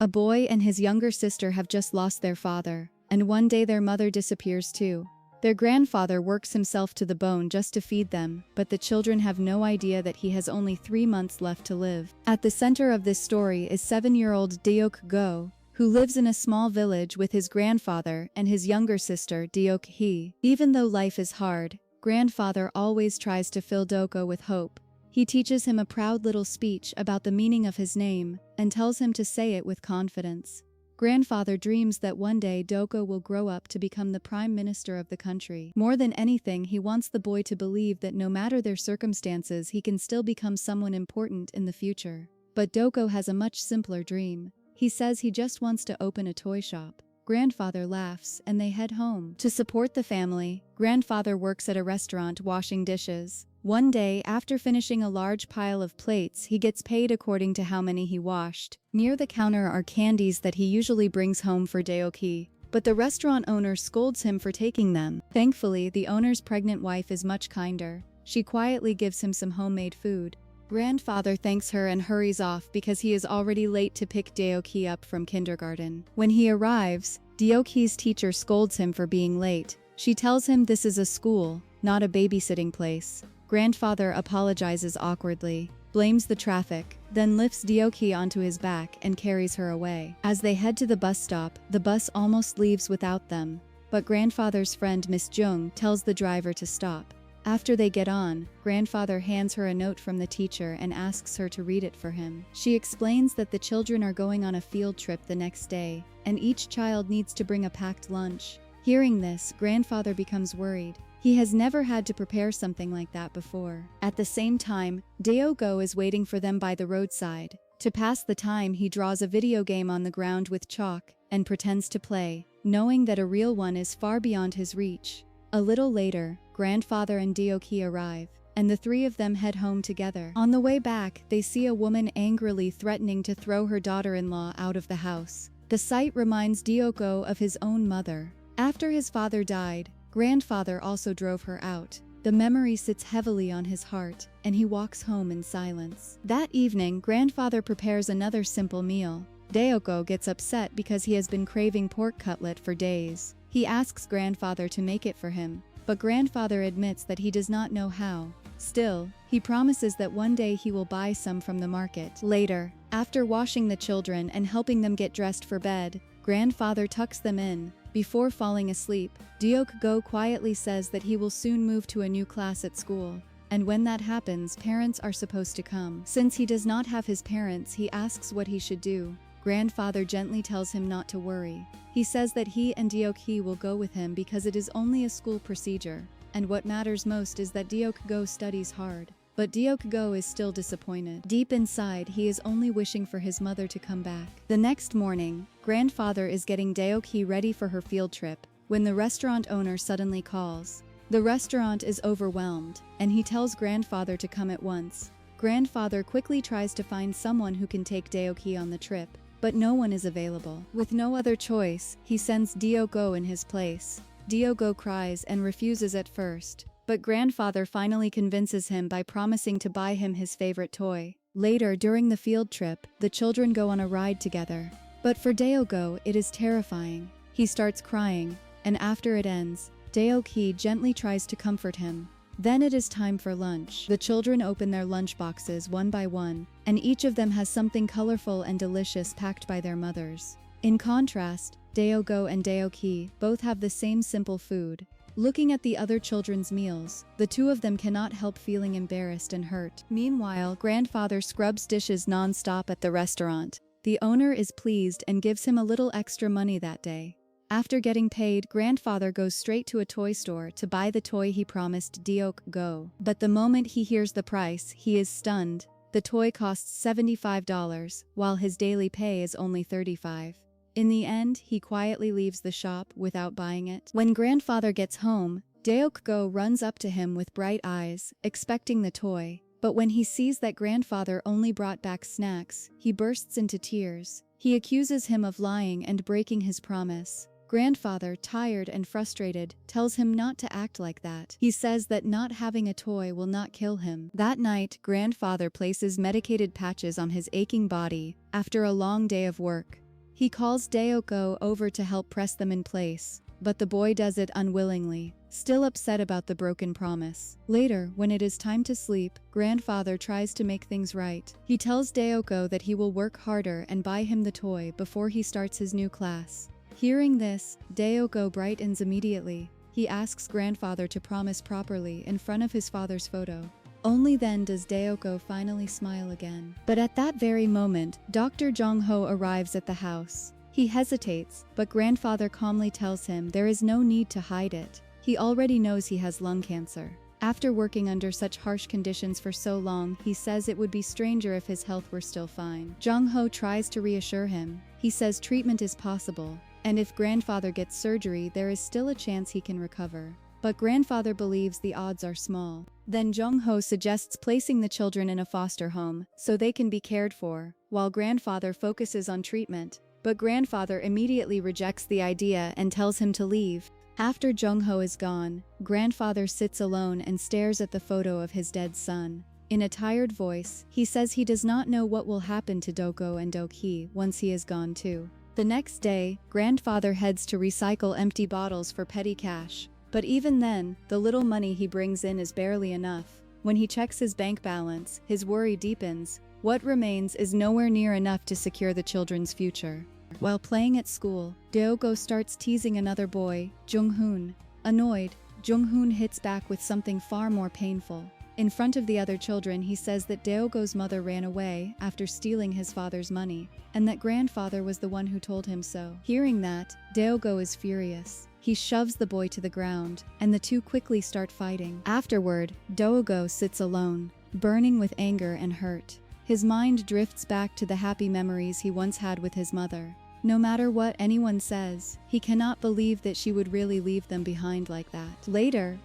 A boy and his younger sister have just lost their father, and one day their mother disappears too. Their grandfather works himself to the bone just to feed them, but the children have no idea that he has only 3 months left to live. At the center of this story is 7-year-old Deok Go, who lives in a small village with his grandfather and his younger sister Deok Hee. Even though life is hard, grandfather always tries to fill Doko with hope. He teaches him a proud little speech about the meaning of his name and tells him to say it with confidence. Grandfather dreams that one day Doko will grow up to become the prime minister of the country. More than anything, he wants the boy to believe that no matter their circumstances, he can still become someone important in the future. But Doko has a much simpler dream. He says he just wants to open a toy shop. Grandfather laughs and they head home. To support the family, grandfather works at a restaurant washing dishes. One day, after finishing a large pile of plates, he gets paid according to how many he washed. Near the counter are candies that he usually brings home for Deoki, but the restaurant owner scolds him for taking them. Thankfully, the owner's pregnant wife is much kinder. She quietly gives him some homemade food. Grandfather thanks her and hurries off because he is already late to pick Deoki up from kindergarten. When he arrives, Deoki's teacher scolds him for being late. She tells him this is a school, not a babysitting place. Grandfather apologizes awkwardly, blames the traffic, then lifts Deoki onto his back and carries her away. As they head to the bus stop, the bus almost leaves without them, but grandfather's friend Miss Jung tells the driver to stop. After they get on, grandfather hands her a note from the teacher and asks her to read it for him. She explains that the children are going on a field trip the next day, and each child needs to bring a packed lunch. Hearing this, grandfather becomes worried. He has never had to prepare something like that before. At the same time, Deogo is waiting for them by the roadside. To pass the time, he draws a video game on the ground with chalk and pretends to play, knowing that a real one is far beyond his reach. A little later, grandfather and Deoki arrive, and the three of them head home together. On the way back, they see a woman angrily threatening to throw her daughter-in-law out of the house. The sight reminds Deoko of his own mother. After his father died, grandfather also drove her out. The memory sits heavily on his heart, and he walks home in silence. That evening, grandfather prepares another simple meal. Deoko gets upset because he has been craving pork cutlet for days. He asks grandfather to make it for him, but grandfather admits that he does not know how. Still, he promises that one day he will buy some from the market. Later, after washing the children and helping them get dressed for bed, grandfather tucks them in. Before falling asleep, Deok-go quietly says that he will soon move to a new class at school. And when that happens, parents are supposed to come. Since he does not have his parents, he asks what he should do. Grandfather gently tells him not to worry. He says that he and Deok-hee will go with him because it is only a school procedure. And what matters most is that Deok-go studies hard. But Deok-go is still disappointed. Deep inside, he is only wishing for his mother to come back. The next morning, grandfather is getting Deok-hee ready for her field trip when the restaurant owner suddenly calls. The restaurant is overwhelmed, and he tells grandfather to come at once. Grandfather quickly tries to find someone who can take Deok-hee on the trip, but no one is available. With no other choice, he sends Deok-go in his place. Deok-go cries and refuses at first, but grandfather finally convinces him by promising to buy him his favorite toy. Later, during the field trip, the children go on a ride together. But for Deok-go, it is terrifying. He starts crying, and after it ends, Deok-hee gently tries to comfort him. Then it is time for lunch. The children open their lunch boxes one by one, and each of them has something colorful and delicious packed by their mothers. In contrast, Deok-go and Deok-hee both have the same simple food. Looking at the other children's meals, the two of them cannot help feeling embarrassed and hurt. Meanwhile, grandfather scrubs dishes non-stop at the restaurant. The owner is pleased and gives him a little extra money that day. After getting paid, grandfather goes straight to a toy store to buy the toy he promised Deok-go. But the moment he hears the price, he is stunned. The toy costs $75, while his daily pay is only $35. In the end, he quietly leaves the shop without buying it. When grandfather gets home, Deok-go runs up to him with bright eyes, expecting the toy. But when he sees that grandfather only brought back snacks, he bursts into tears. He accuses him of lying and breaking his promise. Grandfather, tired and frustrated, tells him not to act like that. He says that not having a toy will not kill him. That night, grandfather places medicated patches on his aching body after a long day of work. He calls Daoko over to help press them in place, but the boy does it unwillingly, still upset about the broken promise. Later, when it is time to sleep, grandfather tries to make things right. He tells Daoko that he will work harder and buy him the toy before he starts his new class. Hearing this, Daoko brightens immediately. He asks grandfather to promise properly in front of his father's photo. Only then does Daoko finally smile again. But at that very moment, Dr. Jong-ho arrives at the house. He hesitates, but grandfather calmly tells him there is no need to hide it. He already knows he has lung cancer. After working under such harsh conditions for so long, he says it would be stranger if his health were still fine. Jong-ho tries to reassure him. He says treatment is possible, and if grandfather gets surgery, there is still a chance he can recover. But grandfather believes the odds are small. Then Jong-ho suggests placing the children in a foster home, so they can be cared for, while grandfather focuses on treatment. But grandfather immediately rejects the idea and tells him to leave. After Jong-ho is gone, grandfather sits alone and stares at the photo of his dead son. In a tired voice, he says he does not know what will happen to Doko and Doki once he is gone too. The next day, grandfather heads to recycle empty bottles for petty cash. But even then, the little money he brings in is barely enough. When he checks his bank balance, his worry deepens. What remains is nowhere near enough to secure the children's future. While playing at school, Daoko starts teasing another boy, Jung-hoon. Annoyed, Jung-hoon hits back with something far more painful. In front of the other children, he says that Daoko's mother ran away after stealing his father's money, and that grandfather was the one who told him so. Hearing that, Daoko is furious. He shoves the boy to the ground, and the two quickly start fighting. Afterward, Daoko sits alone, burning with anger and hurt. His mind drifts back to the happy memories he once had with his mother. No matter what anyone says, he cannot believe that she would really leave them behind like that. Later,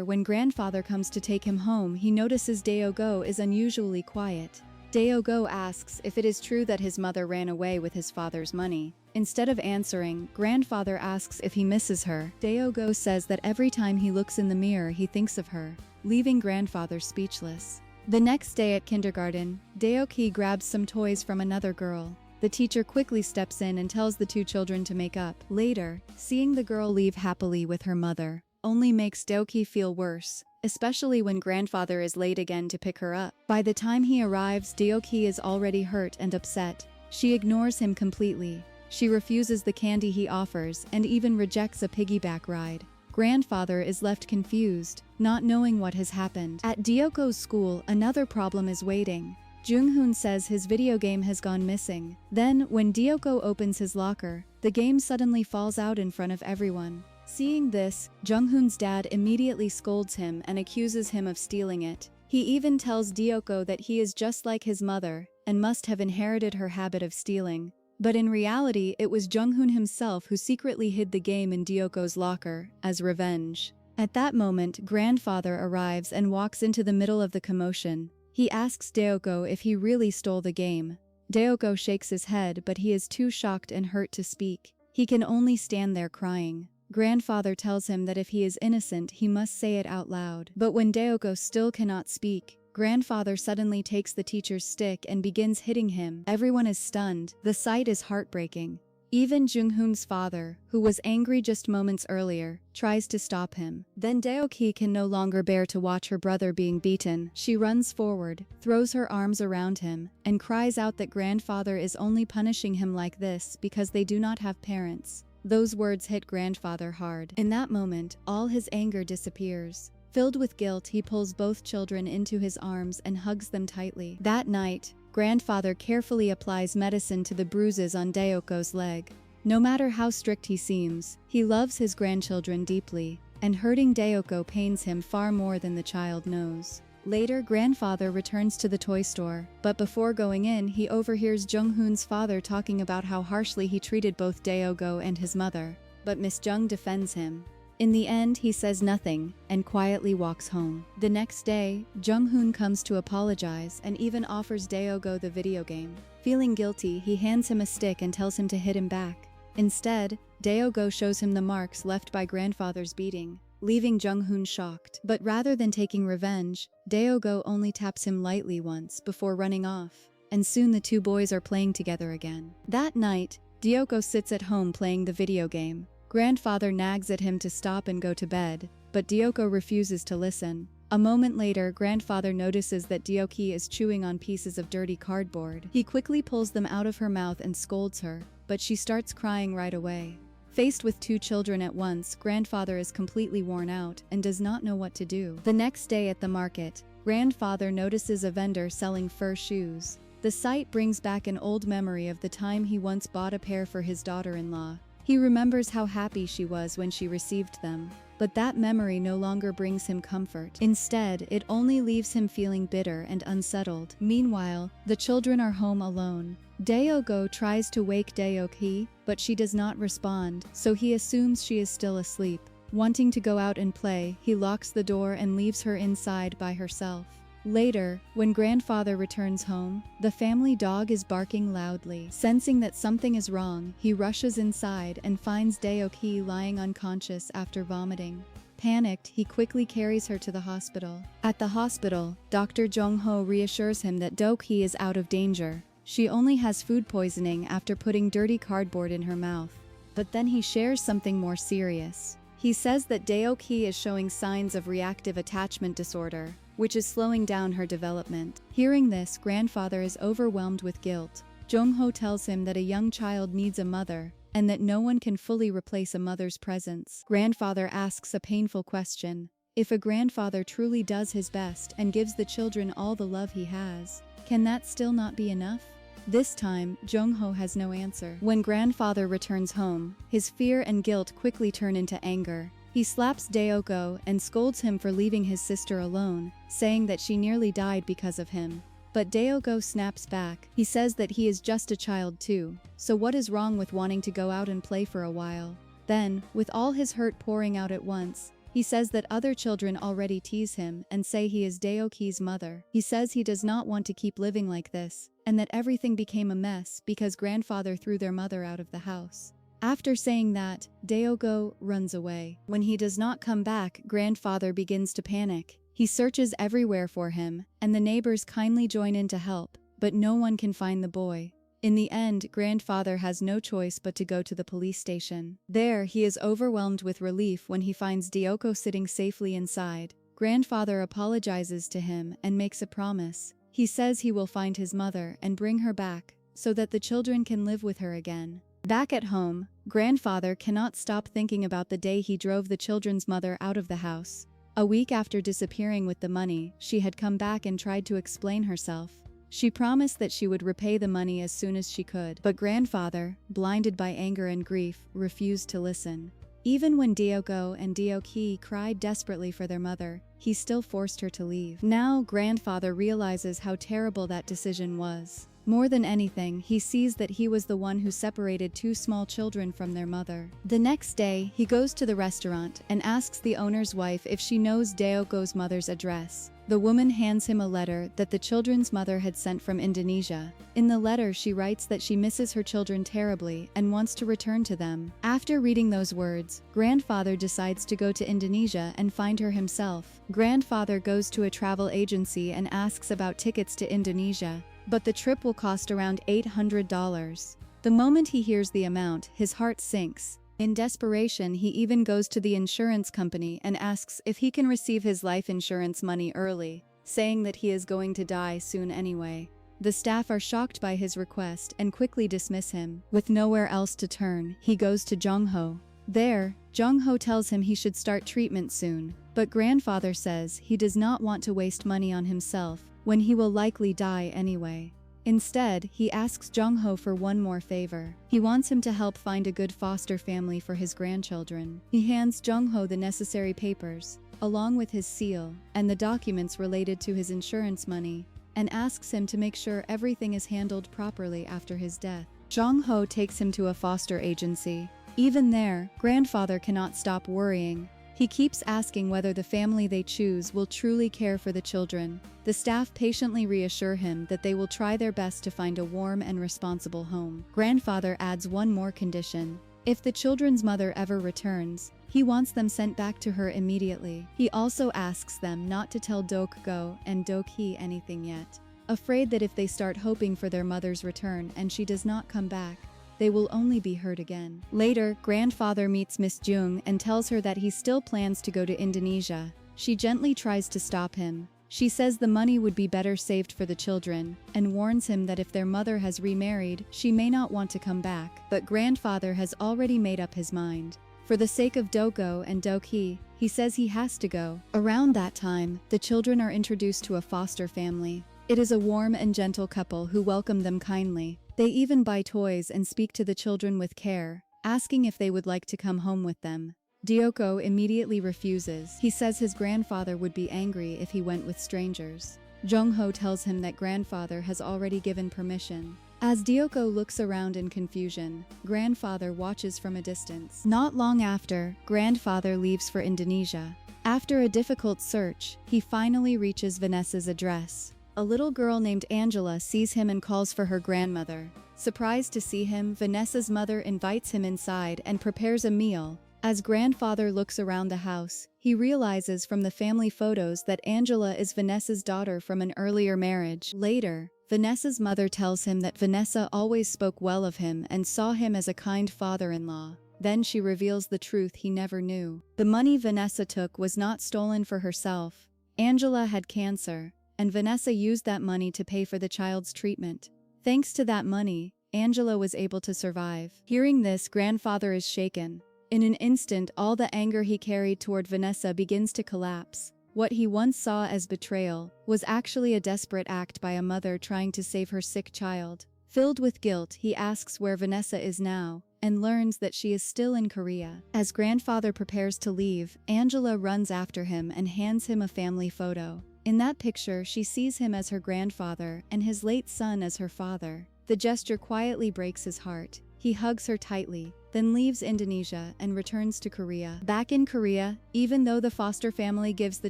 when grandfather comes to take him home, he notices Daoko is unusually quiet. Daoko asks if it is true that his mother ran away with his father's money. Instead of answering, grandfather asks if he misses her. Daoko says that every time he looks in the mirror he thinks of her, leaving grandfather speechless. The next day at kindergarten, Daoki grabs some toys from another girl. The teacher quickly steps in and tells the two children to make up. Later, seeing the girl leave happily with her mother only makes Daoki feel worse, especially when grandfather is late again to pick her up. By the time he arrives, Daoki is already hurt and upset. She ignores him completely. She refuses the candy he offers and even rejects a piggyback ride. Grandfather is left confused, not knowing what has happened. At Daoko's school, another problem is waiting. Jung-hoon says his video game has gone missing. Then, when Daoko opens his locker, the game suddenly falls out in front of everyone. Seeing this, Jung-hoon's dad immediately scolds him and accuses him of stealing it. He even tells Daoko that he is just like his mother and must have inherited her habit of stealing. But in reality, it was Jung-hoon himself who secretly hid the game in Daoko's locker, as revenge. At that moment, grandfather arrives and walks into the middle of the commotion. He asks Daoko if he really stole the game. Daoko shakes his head, but he is too shocked and hurt to speak. He can only stand there crying. Grandfather tells him that if he is innocent, he must say it out loud. But when Daoko still cannot speak, grandfather suddenly takes the teacher's stick and begins hitting him. Everyone is stunned. The sight is heartbreaking. Even Jung-hoon's father, who was angry just moments earlier, tries to stop him. Then Daoki can no longer bear to watch her brother being beaten. She runs forward, throws her arms around him, and cries out that grandfather is only punishing him like this because they do not have parents. Those words hit grandfather hard. In that moment, all his anger disappears. Filled with guilt, he pulls both children into his arms and hugs them tightly. That night, grandfather carefully applies medicine to the bruises on Daoko's leg. No matter how strict he seems, he loves his grandchildren deeply, and hurting Daoko pains him far more than the child knows. Later, grandfather returns to the toy store, but before going in, he overhears Jung-hoon's father talking about how harshly he treated both Daoko and his mother. But Miss Jung defends him. In the end, he says nothing and quietly walks home. The next day, Jung-hoon comes to apologize and even offers Daoko the video game. Feeling guilty, he hands him a stick and tells him to hit him back. Instead, Daoko shows him the marks left by grandfather's beating, leaving Jung-hoon shocked. But rather than taking revenge, Daoko only taps him lightly once before running off, and soon the two boys are playing together again. That night, Dyoko sits at home playing the video game. Grandfather nags at him to stop and go to bed, but Dyoko refuses to listen. A moment later, grandfather notices that Dyoki is chewing on pieces of dirty cardboard. He quickly pulls them out of her mouth and scolds her, but she starts crying right away. Faced with two children at once, grandfather is completely worn out and does not know what to do. The next day at the market, grandfather notices a vendor selling fur shoes. The sight brings back an old memory of the time he once bought a pair for his daughter-in-law. He remembers how happy she was when she received them. But that memory no longer brings him comfort. Instead, it only leaves him feeling bitter and unsettled. Meanwhile, the children are home alone. Daeogo tries to wake Daeoki, but she does not respond, so he assumes she is still asleep. Wanting to go out and play, he locks the door and leaves her inside by herself. Later, when grandfather returns home, the family dog is barking loudly. Sensing that something is wrong, he rushes inside and finds Daeoki lying unconscious after vomiting. Panicked, he quickly carries her to the hospital. At the hospital, Dr. Jong-ho reassures him that Daeoki is out of danger. She only has food poisoning after putting dirty cardboard in her mouth. But then he shares something more serious. He says that Daeoki is showing signs of reactive attachment disorder, which is slowing down her development. Hearing this, grandfather is overwhelmed with guilt. Jong-ho tells him that a young child needs a mother, and that no one can fully replace a mother's presence. Grandfather asks a painful question. If a grandfather truly does his best and gives the children all the love he has, can that still not be enough? This time, Jong-ho has no answer. When grandfather returns home, his fear and guilt quickly turn into anger. He slaps Daeogo and scolds him for leaving his sister alone, saying that she nearly died because of him. But Daeogo snaps back. He says that he is just a child too, so what is wrong with wanting to go out and play for a while? Then, with all his hurt pouring out at once, he says that other children already tease him and say he is Daeoki's mother. He says he does not want to keep living like this, and that everything became a mess because grandfather threw their mother out of the house. After saying that, Daeogo runs away. When he does not come back, grandfather begins to panic. He searches everywhere for him, and the neighbors kindly join in to help, but no one can find the boy. In the end, grandfather has no choice but to go to the police station. There, he is overwhelmed with relief when he finds Daeogo sitting safely inside. Grandfather apologizes to him and makes a promise. He says he will find his mother and bring her back, so that the children can live with her again. Back at home, grandfather cannot stop thinking about the day he drove the children's mother out of the house. A week after disappearing with the money, she had come back and tried to explain herself. She promised that she would repay the money as soon as she could, but grandfather, blinded by anger and grief, refused to listen. Even when Daeogo and Daeoki cried desperately for their mother, he still forced her to leave. Now, grandfather realizes how terrible that decision was. More than anything, he sees that he was the one who separated two small children from their mother. The next day, he goes to the restaurant and asks the owner's wife if she knows Daeogo's mother's address. The woman hands him a letter that the children's mother had sent from Indonesia. In the letter, she writes that she misses her children terribly and wants to return to them. After reading those words, grandfather decides to go to Indonesia and find her himself. Grandfather goes to a travel agency and asks about tickets to Indonesia, but the trip will cost around $800. The moment he hears the amount, his heart sinks. In desperation, he even goes to the insurance company and asks if he can receive his life insurance money early, saying that he is going to die soon anyway. The staff are shocked by his request and quickly dismiss him. With nowhere else to turn, he goes to Jong-ho. There, Jong-ho tells him he should start treatment soon, but grandfather says he does not want to waste money on himself when he will likely die anyway. Instead, he asks Jong-ho for one more favor. He wants him to help find a good foster family for his grandchildren. He hands Jong-ho the necessary papers, along with his seal, and the documents related to his insurance money, and asks him to make sure everything is handled properly after his death. Jong-ho takes him to a foster agency. Even there, grandfather cannot stop worrying. He keeps asking whether the family they choose will truly care for the children. The staff patiently reassure him that they will try their best to find a warm and responsible home. Grandfather adds one more condition. If the children's mother ever returns, he wants them sent back to her immediately. He also asks them not to tell Daeogo and Daeoki anything yet, afraid that if they start hoping for their mother's return and she does not come back, they will only be hurt again. Later, grandfather meets Miss Jung and tells her that he still plans to go to Indonesia. She gently tries to stop him. She says the money would be better saved for the children, and warns him that if their mother has remarried, she may not want to come back. But grandfather has already made up his mind. For the sake of Doko and Doki, he says he has to go. Around that time, the children are introduced to a foster family. It is a warm and gentle couple who welcome them kindly. They even buy toys and speak to the children with care, asking if they would like to come home with them. Dyoko immediately refuses. He says his grandfather would be angry if he went with strangers. Jung-ho tells him that grandfather has already given permission. As Dyoko looks around in confusion, grandfather watches from a distance. Not long after, grandfather leaves for Indonesia. After a difficult search, he finally reaches Vanessa's address. A little girl named Angela sees him and calls for her grandmother. Surprised to see him, Vanessa's mother invites him inside and prepares a meal. As grandfather looks around the house, he realizes from the family photos that Angela is Vanessa's daughter from an earlier marriage. Later, Vanessa's mother tells him that Vanessa always spoke well of him and saw him as a kind father-in-law. Then she reveals the truth he never knew. The money Vanessa took was not stolen for herself. Angela had cancer, and Vanessa used that money to pay for the child's treatment. Thanks to that money, Angela was able to survive. Hearing this, grandfather is shaken. In an instant, all the anger he carried toward Vanessa begins to collapse. What he once saw as betrayal was actually a desperate act by a mother trying to save her sick child. Filled with guilt, he asks where Vanessa is now, and learns that she is still in Korea. As grandfather prepares to leave, Angela runs after him and hands him a family photo. In that picture, she sees him as her grandfather and his late son as her father. The gesture quietly breaks his heart. He hugs her tightly, then leaves Indonesia and returns to Korea. Back in Korea, even though the foster family gives the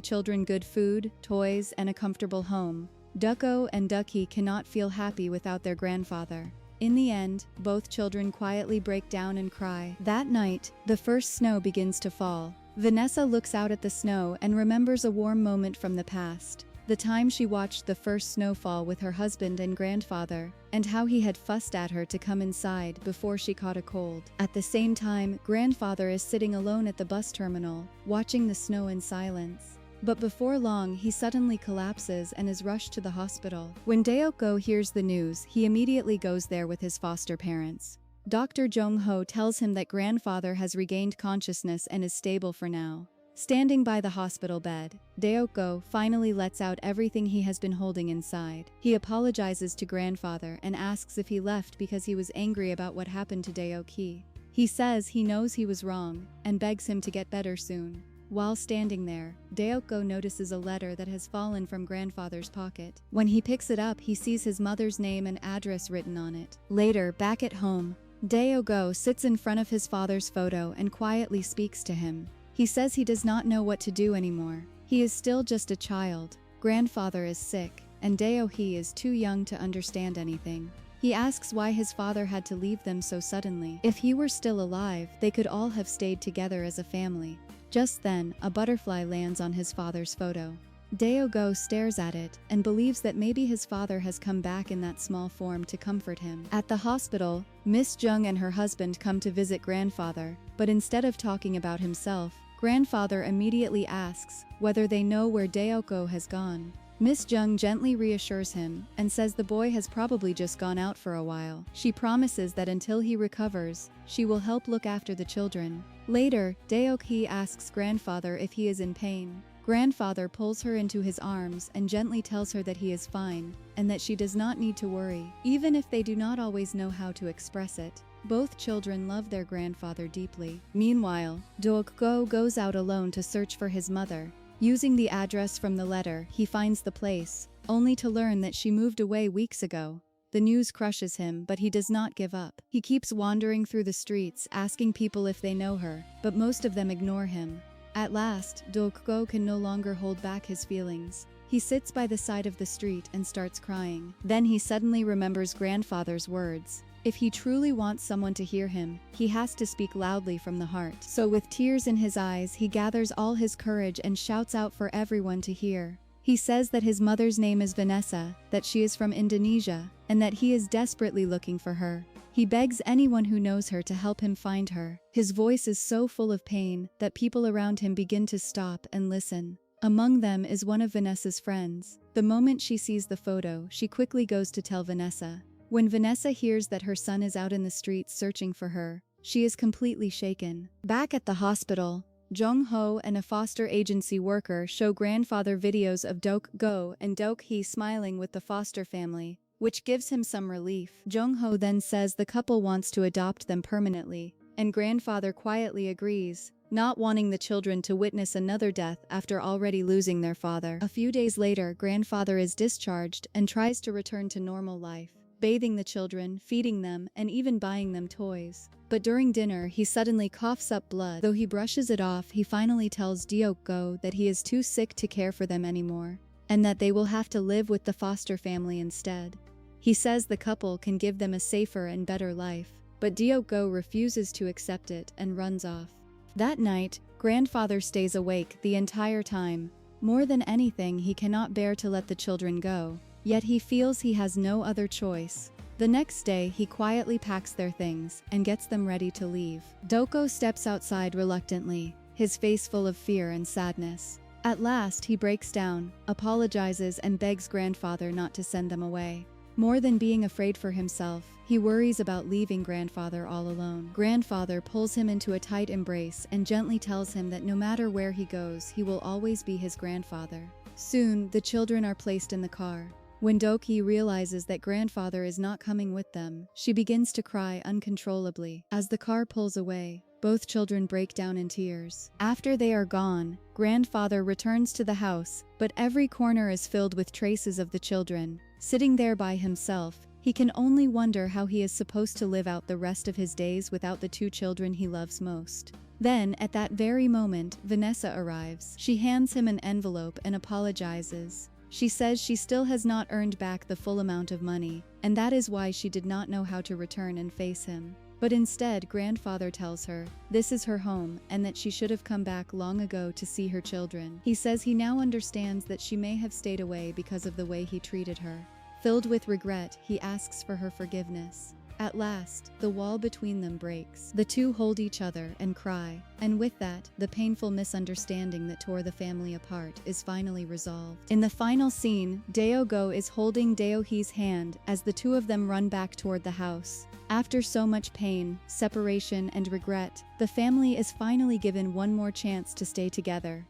children good food, toys, and a comfortable home, Doko and Ducky cannot feel happy without their grandfather. In the end, both children quietly break down and cry. That night, the first snow begins to fall. Vanessa looks out at the snow and remembers a warm moment from the past. The time she watched the first snowfall with her husband and grandfather, and how he had fussed at her to come inside before she caught a cold. At the same time, grandfather is sitting alone at the bus terminal, watching the snow in silence. But before long, he suddenly collapses and is rushed to the hospital. When Daeoko hears the news, he immediately goes there with his foster parents. Dr. Jung-ho tells him that grandfather has regained consciousness and is stable for now. Standing by the hospital bed, Daeoko finally lets out everything he has been holding inside. He apologizes to grandfather and asks if he left because he was angry about what happened to Daeoki. He says he knows he was wrong and begs him to get better soon. While standing there, Daeoko notices a letter that has fallen from grandfather's pocket. When he picks it up, he sees his mother's name and address written on it. Later, back at home, Daeoko sits in front of his father's photo and quietly speaks to him. He says he does not know what to do anymore. He is still just a child. Grandfather is sick, and Daeohee is too young to understand anything. He asks why his father had to leave them so suddenly. If he were still alive, they could all have stayed together as a family. Just then, a butterfly lands on his father's photo. Daeoko stares at it and believes that maybe his father has come back in that small form to comfort him. At the hospital, Miss Jung and her husband come to visit grandfather, but instead of talking about himself, grandfather immediately asks whether they know where Daeoko has gone. Miss Jung gently reassures him and says the boy has probably just gone out for a while. She promises that until he recovers, she will help look after the children. Later, Daeohee asks grandfather if he is in pain. Grandfather pulls her into his arms and gently tells her that he is fine, and that she does not need to worry, even if they do not always know how to express it. Both children love their grandfather deeply. Meanwhile, Dooko goes out alone to search for his mother. Using the address from the letter, he finds the place, only to learn that she moved away weeks ago. The news crushes him, but he does not give up. He keeps wandering through the streets, asking people if they know her, but most of them ignore him. At last, Dooko can no longer hold back his feelings. He sits by the side of the street and starts crying. Then he suddenly remembers grandfather's words. If he truly wants someone to hear him, he has to speak loudly from the heart. So with tears in his eyes, he gathers all his courage and shouts out for everyone to hear. He says that his mother's name is Vanessa, that she is from Indonesia, and that he is desperately looking for her. He begs anyone who knows her to help him find her. His voice is so full of pain that people around him begin to stop and listen. Among them is one of Vanessa's friends. The moment she sees the photo, she quickly goes to tell Vanessa. When Vanessa hears that her son is out in the streets searching for her, she is completely shaken. Back at the hospital, Jong-ho and a foster agency worker show grandfather videos of Dok-go and Dok-hee smiling with the foster family, which gives him some relief. Jong-ho then says the couple wants to adopt them permanently, and grandfather quietly agrees, not wanting the children to witness another death after already losing their father. A few days later, grandfather is discharged and tries to return to normal life, bathing the children, feeding them, and even buying them toys. But during dinner, he suddenly coughs up blood. Though he brushes it off, he finally tells Deok-go that he is too sick to care for them anymore, and that they will have to live with the foster family instead. He says the couple can give them a safer and better life, but Deok-go refuses to accept it and runs off. That night, grandfather stays awake the entire time. More than anything, he cannot bear to let the children go. Yet he feels he has no other choice. The next day, he quietly packs their things and gets them ready to leave. Doko steps outside reluctantly, his face full of fear and sadness. At last, he breaks down, apologizes, and begs grandfather not to send them away. More than being afraid for himself, he worries about leaving grandfather all alone. Grandfather pulls him into a tight embrace and gently tells him that no matter where he goes, he will always be his grandfather. Soon, the children are placed in the car. When Dok-hee realizes that grandfather is not coming with them, she begins to cry uncontrollably. As the car pulls away, both children break down in tears. After they are gone, grandfather returns to the house, but every corner is filled with traces of the children. Sitting there by himself, he can only wonder how he is supposed to live out the rest of his days without the two children he loves most. Then, at that very moment, Vanessa arrives. She hands him an envelope and apologizes. She says she still has not earned back the full amount of money, and that is why she did not know how to return and face him. But instead, grandfather tells her this is her home and that she should have come back long ago to see her children. He says he now understands that she may have stayed away because of the way he treated her. Filled with regret, he asks for her forgiveness. At last, the wall between them breaks. The two hold each other and cry, and with that, the painful misunderstanding that tore the family apart is finally resolved. In the final scene, Deo-go is holding Deo-hee's hand as the two of them run back toward the house. After so much pain, separation, and regret, the family is finally given one more chance to stay together.